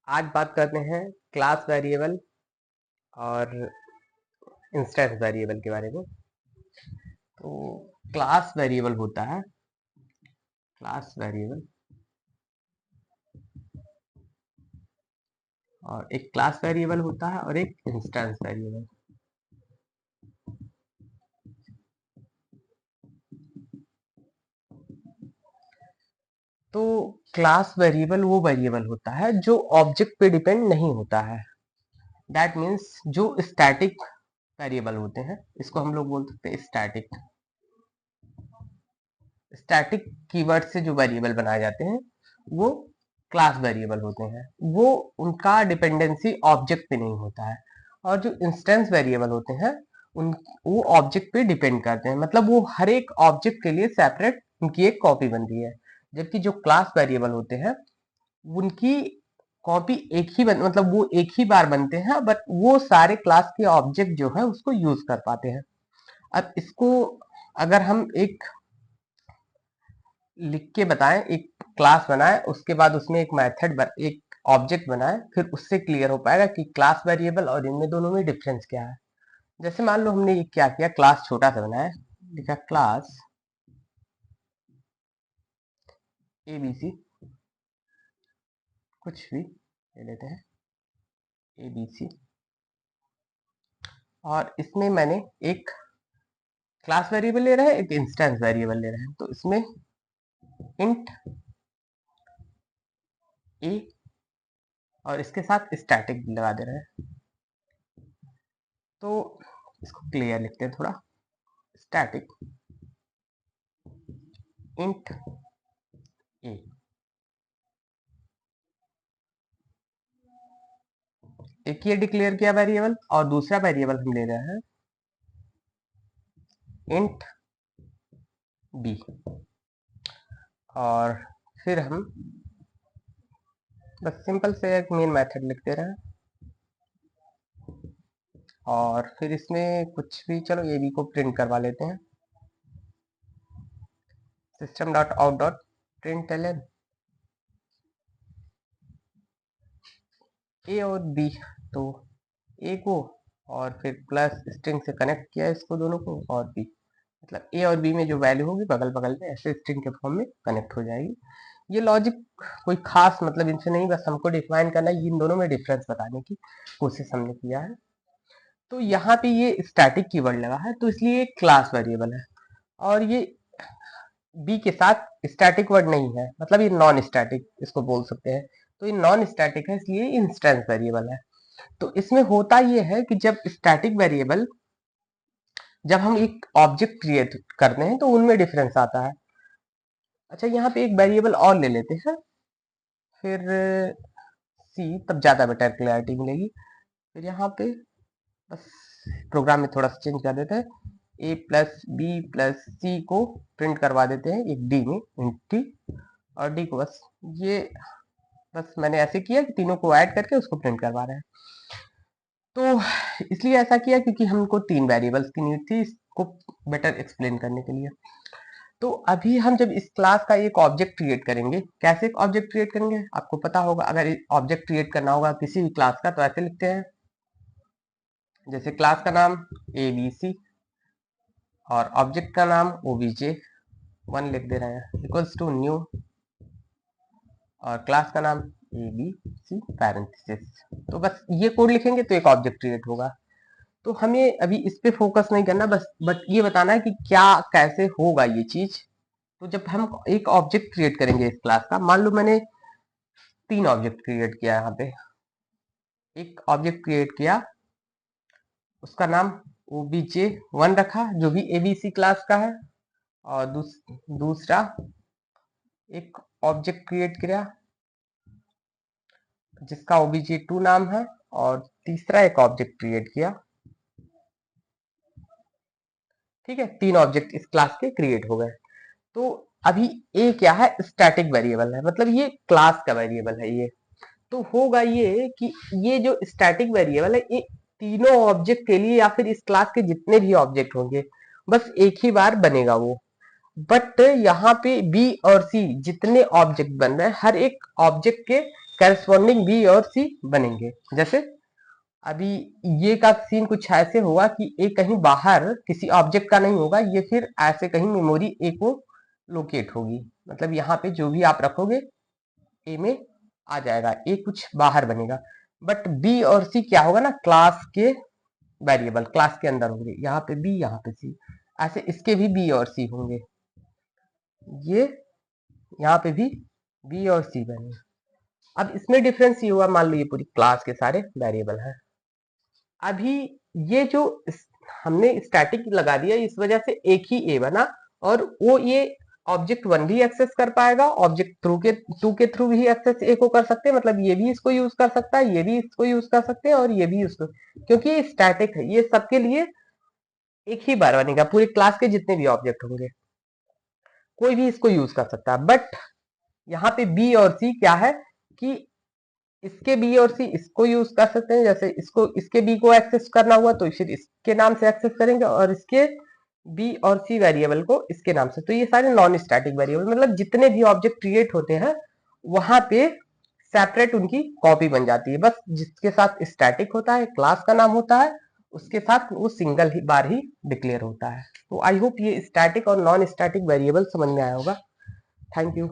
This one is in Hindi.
आज बात करते हैं क्लास वेरिएबल और इंस्टेंस वेरिएबल के बारे में। तो क्लास वेरिएबल होता है, क्लास वेरिएबल और एक क्लास वेरिएबल होता है और एक इंस्टेंस वेरिएबल। तो क्लास वेरिएबल वो वेरिएबल होता है जो ऑब्जेक्ट पे डिपेंड नहीं होता है। दैट मीन्स जो स्टैटिक वेरिएबल होते हैं, इसको हम लोग बोल सकते हैं स्टैटिक। स्टैटिक कीवर्ड से जो वेरिएबल बनाए जाते हैं वो क्लास वेरिएबल होते हैं। वो उनका डिपेंडेंसी ऑब्जेक्ट पे नहीं होता है। और जो इंस्टेंस वेरिएबल होते हैं उन वो ऑब्जेक्ट पे डिपेंड करते हैं, मतलब वो हर एक ऑब्जेक्ट के लिए सेपरेट उनकी एक कॉपी बनती है। जबकि जो क्लास वेरिएबल होते हैं उनकी कॉपी एक ही मतलब वो एक ही बार बनते हैं, बट वो सारे क्लास के ऑब्जेक्ट जो है उसको यूज कर पाते हैं। अब इसको अगर हम एक लिख के बताएं, एक क्लास बनाए, उसके बाद उसमें एक मेथड एक ऑब्जेक्ट बनाए, फिर उससे क्लियर हो पाएगा कि क्लास वेरिएबल और इनमें दोनों में डिफरेंस क्या है। जैसे मान लो हमने ये क्या किया, क्लास छोटा सा बनाया, लिखा क्लास एबीसी, कुछ भी ले लेते हैं एबीसी, और इसमें मैंने एक क्लास वेरिएबल ले रहे हैं, एक इंस्टेंस वेरिएबल ले रहे हैं। तो इसमें इंट ए और इसके साथ स्टैटिक लगा दे रहे हैं। तो इसको क्लियर लिखते हैं थोड़ा, स्टैटिक इंट ए। एक ये डिक्लेयर किया वेरिएबल, और दूसरा वेरिएबल हम ले रहे हैं इंट बी। और फिर हम बस सिंपल से एक मेन मेथड लिख दे रहे हैं, और फिर इसमें कुछ भी, चलो ये बी को प्रिंट करवा लेते हैं, system dot out dot print L A और बी। तो ए को और फिर प्लस स्ट्रिंग से कनेक्ट किया इसको दोनों को, और बी, मतलब ए और बी में जो वैल्यू होगी बगल बगल में ऐसे स्ट्रिंग के फॉर्म में कनेक्ट हो जाएगी। ये लॉजिक कोई खास मतलब इनसे नहीं, बस हमको डिफाइन करना है, इन दोनों में डिफरेंस बताने की कोशिश हमने किया है। तो यहाँ पे ये स्टैटिक कीवर्ड लगा है तो इसलिए एक क्लास वेरिएबल है, और ये बी के साथ स्टैटिक वर्ड नहीं है, मतलब ये नॉन स्टैटिक इसको बोल सकते हैं। तो ये नॉन स्टैटिक है, इसलिए इंस्टेंस वेरिएबल है। तो इसमें होता ये है कि जब स्टैटिक वेरिएबल, जब हम एक ऑब्जेक्ट क्रिएट करते हैं तो उनमें डिफरेंस आता है। अच्छा, यहाँ पे एक वेरिएबल और ले लेते हैं, फिर सी, तब ज्यादा बेटर क्लैरिटी मिलेगी। फिर यहाँ पे बस प्रोग्राम में थोड़ा सा चेंज कर देते हैं, ए प्लस बी प्लस सी को प्रिंट करवा देते हैं एक डी में, इंट डी, और डी को बस मैंने ऐसे किया कि तीनों को ऐड करके उसको प्रिंट करवा रहे हैं। तो इसलिए ऐसा किया क्योंकि हमको तीन वेरिएबल्स की नीड थी इसको बेटर एक्सप्लेन करने के लिए। तो अभी हम जब इस क्लास का एक ऑब्जेक्ट क्रिएट करेंगे, कैसे एक ऑब्जेक्ट क्रिएट करेंगे आपको पता होगा। अगर ऑब्जेक्ट क्रिएट करना होगा किसी भी क्लास का तो ऐसे लिखते हैं, जैसे क्लास का नाम ए बी सी और ऑब्जेक्ट का नाम obj1 लिख दे रहे हैं, इक्वल्स टू न्यू, और क्लास का नाम ए बी सी पैरेंथेसिस। तो बस ये कोड लिखेंगे तो एक ऑब्जेक्ट क्रिएट होगा। तो हमें अभी इस पे फोकस नहीं करना, बस बट ये बताना है कि क्या कैसे होगा ये चीज। तो जब हम एक ऑब्जेक्ट क्रिएट करेंगे इस क्लास का, मान लो मैंने तीन ऑब्जेक्ट क्रिएट किया, यहाँ पे एक ऑब्जेक्ट क्रिएट किया, उसका नाम obj1 रखा जो भी abc क्लास का है, और दूसरा एक ऑब्जेक्ट क्रिएट किया जिसका obj2 नाम है, और तीसरा एक ऑब्जेक्ट क्रिएट किया। ठीक है, तीन ऑब्जेक्ट इस क्लास के क्रिएट हो गए। तो अभी ए क्या है, स्टैटिक वेरिएबल है, मतलब ये क्लास का वेरिएबल है ये। तो होगा ये कि ये जो स्टैटिक वेरिएबल है ये तीनों ऑब्जेक्ट के लिए या फिर इस क्लास के जितने भी ऑब्जेक्ट होंगे बस एक ही बार बनेगा वो। बट यहाँ पे बी और सी जितने ऑब्जेक्ट बन रहे हैं, हर एक ऑब्जेक्ट के करस्पॉन्डिंग बी और सी बनेंगे। जैसे अभी ये का सीन कुछ ऐसे होगा कि ए कहीं बाहर किसी ऑब्जेक्ट का नहीं होगा, ये फिर ऐसे कहीं मेमोरी ए को लोकेट होगी, मतलब यहाँ पे जो भी आप रखोगे ए में आ जाएगा, ए कुछ बाहर बनेगा। बट बी और सी क्या होगा ना, क्लास के वेरिएबल क्लास के अंदर होंगे, यहाँ पे बी यहाँ पे सी, ऐसे इसके भी बी और सी होंगे, ये यहाँ पे भी बी और सी बने। अब इसमें डिफरेंस ये हुआ, मान लो ये पूरी क्लास के सारे वेरिएबल हैं। अभी ये जो हमने स्टैटिक लगा दिया, इस वजह से एक ही ए बना, और वो ये ऑब्जेक्ट वन भी एक्सेस कर पाएगा, ऑब्जेक्ट टू के थ्रू भी एक्सेस ए को कर सकते हैं, मतलब ये भी इसको यूज कर सकता है, ये भी इसको यूज कर सकते हैं, और ये भी इसको, क्योंकि ये स्टैटिक है, ये सबके लिए एक ही बार बनेगा, पूरे क्लास के जितने भी ऑब्जेक्ट होंगे कोई भी इसको यूज कर सकता है। बट यहाँ पे बी और सी क्या है कि इसके बी और सी इसको यूज कर सकते हैं, जैसे इसको इसके बी को एक्सेस करना हुआ तो फिर इसके नाम से एक्सेस करेंगे, और इसके बी और सी वेरिएबल को इसके नाम से। तो ये सारे नॉन स्टैटिक वेरिएबल, मतलब जितने भी ऑब्जेक्ट क्रिएट होते हैं वहां पे सेपरेट उनकी कॉपी बन जाती है, बस जिसके साथ स्टैटिक होता है, क्लास का नाम होता है, उसके साथ वो सिंगल ही बार ही डिक्लेयर होता है। तो आई होप ये स्टैटिक और नॉन स्टैटिक वेरिएबल समझ में आया होगा। Thank you.